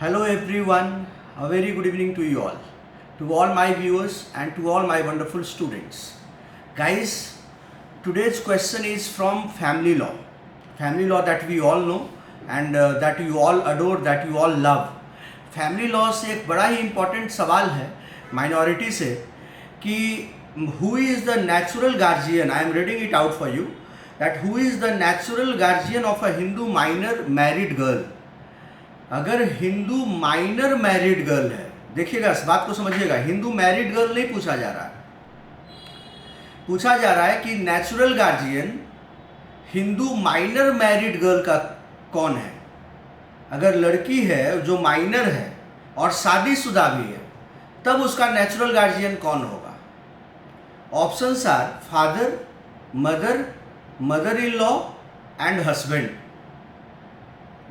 Hello everyone, a very good evening to you all, to all my viewers and to all my wonderful students. Guys, today's question is from family law. Family law that we all know and that you all adore, that you all love. Family law से एक बड़ा ही important सवाल है minority से कि who is the natural guardian. I am reading it out for you that who is the natural guardian of a Hindu minor married girl. अगर Hindu minor married girl है, देखिएगा इस बात को समझिएगा, हिंदू मैरिड गर्ल नहीं पूछा जा रहा है, पूछा जा रहा है कि natural guardian Hindu minor married girl का कौन है. अगर लड़की है जो माइनर है और शादीशुदा भी है तब उसका नेचुरल गार्जियन कौन होगा. Options are father, mother, mother in law and husband.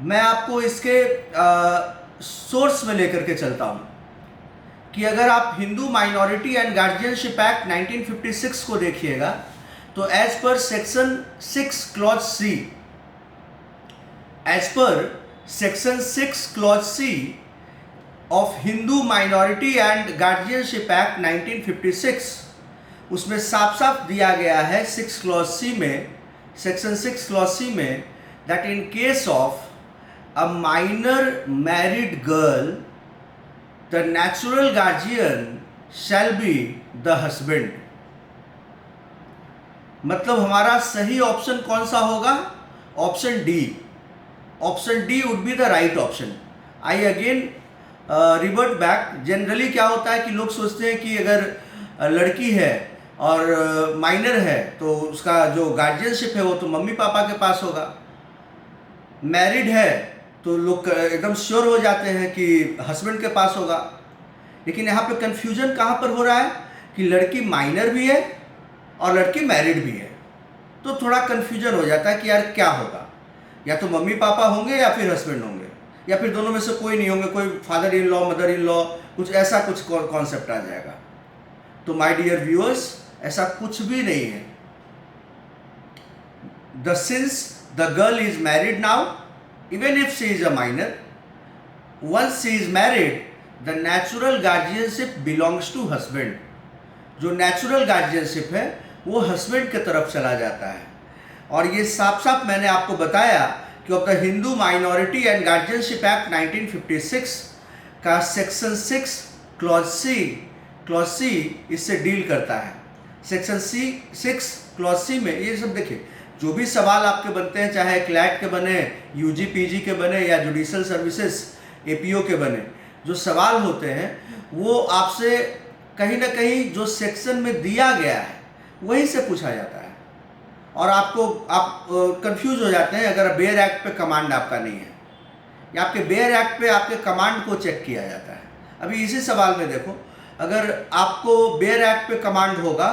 मैं आपको इसके सोर्स में लेकर के चलता हूँ कि अगर आप Hindu minority and guardianship act 1956 को देखिएगा तो as per section 6 clause C, as per section 6 clause C of Hindu minority and guardianship act 1956, उसमें साफ साफ दिया गया है 6 क्लॉज सी में, सेक्शन 6 क्लॉज सी में, that in case of a minor married girl the natural guardian shall be the husband. मतलब हमारा सही ऑप्शन कौन सा होगा? Option D. Option D would be the right option. I again revert back. Generally क्या होता है कि लोग सोचते हैं कि अगर लड़की है और माइनर है तो उसका जो गार्जियनशिप है वो तो मम्मी पापा के पास होगा. मैरिड है तो लोग एकदम श्योर हो जाते हैं कि हस्बैंड के पास होगा. लेकिन यहाँ पे कंफ्यूजन कहाँ पर हो रहा है कि लड़की माइनर भी है और लड़की मैरिड भी है, तो थोड़ा कंफ्यूजन हो जाता है कि यार क्या होगा, या तो मम्मी पापा होंगे या फिर हस्बैंड होंगे या फिर दोनों में से कोई नहीं होंगे, कोई father in law, mother in law, कुछ ऐसा कुछ कॉन्सेप्ट आ जाएगा. तो माय डियर व्यूअर्स, ऐसा कुछ भी नहीं है. The sins the girl is married now, even if she is a minor, once she is married, the natural guardianship belongs to husband. जो natural guardianship है वो husband के तरफ चला जाता है. और ये साफ साफ मैंने आपको बताया कि of the Hindu minority and guardianship act 1956 का सेक्शन 6 क्लॉज सी इससे डील करता है. सेक्शन 6 क्लॉज सी में ये सब देखिए, जो भी सवाल आपके बनते हैं, चाहे क्लैट के बने, यूजी पीजी के बने या जुडिशल सर्विसेज एपीओ के बने, जो सवाल होते हैं वो आपसे कहीं ना कहीं जो सेक्शन में दिया गया है वहीं से पूछा जाता है. और आप कंफ्यूज हो जाते हैं अगर बेयर एक्ट पे कमांड आपका नहीं है, या आपके बेयर एक्ट पे आपके कमांड को चेक किया जाता है. अभी इसी सवाल में देखो, अगर आपको बेयर एक्ट पे कमांड होगा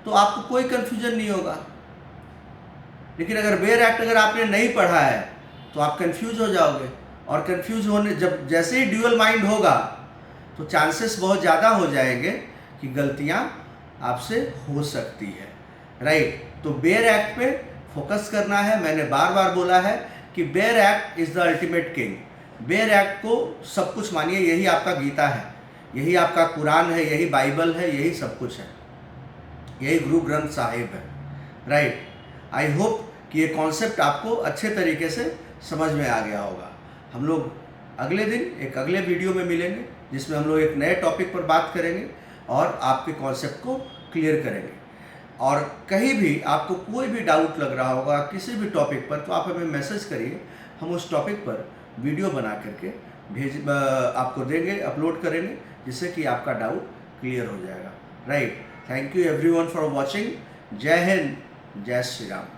तो आपको कोई कन्फ्यूजन नहीं होगा. लेकिन अगर बेयर एक्ट अगर आपने नहीं पढ़ा है तो आप कंफ्यूज हो जाओगे, और कंफ्यूज होने जब जैसे ही ड्यूअल माइंड होगा तो चांसेस बहुत ज़्यादा हो जाएंगे कि गलतियां आपसे हो सकती है. राइट. तो बेयर एक्ट पे फोकस करना है. मैंने बार बार बोला है कि bare act is the ultimate king. Bare act को सब कुछ मानिए, यही आपका गीता है, यही आपका कुरान है, यही बाइबल है, यही सब कुछ है, यही गुरु ग्रंथ साहिब है. राइट. आई होप कि ये कॉन्सेप्ट आपको अच्छे तरीके से समझ में आ गया होगा. हम लोग अगले दिन एक अगले वीडियो में मिलेंगे जिसमें हम लोग एक नए टॉपिक पर बात करेंगे और आपके कॉन्सेप्ट को क्लियर करेंगे. और कहीं भी आपको कोई भी डाउट लग रहा होगा किसी भी टॉपिक पर तो आप हमें मैसेज करिए, हम उस टॉपिक पर वीडियो बना करके आपको देंगे, अपलोड करेंगे, जिससे कि आपका डाउट क्लियर हो जाएगा. Right. Thank you everyone for watching. जय हिंद, जय श्री राम.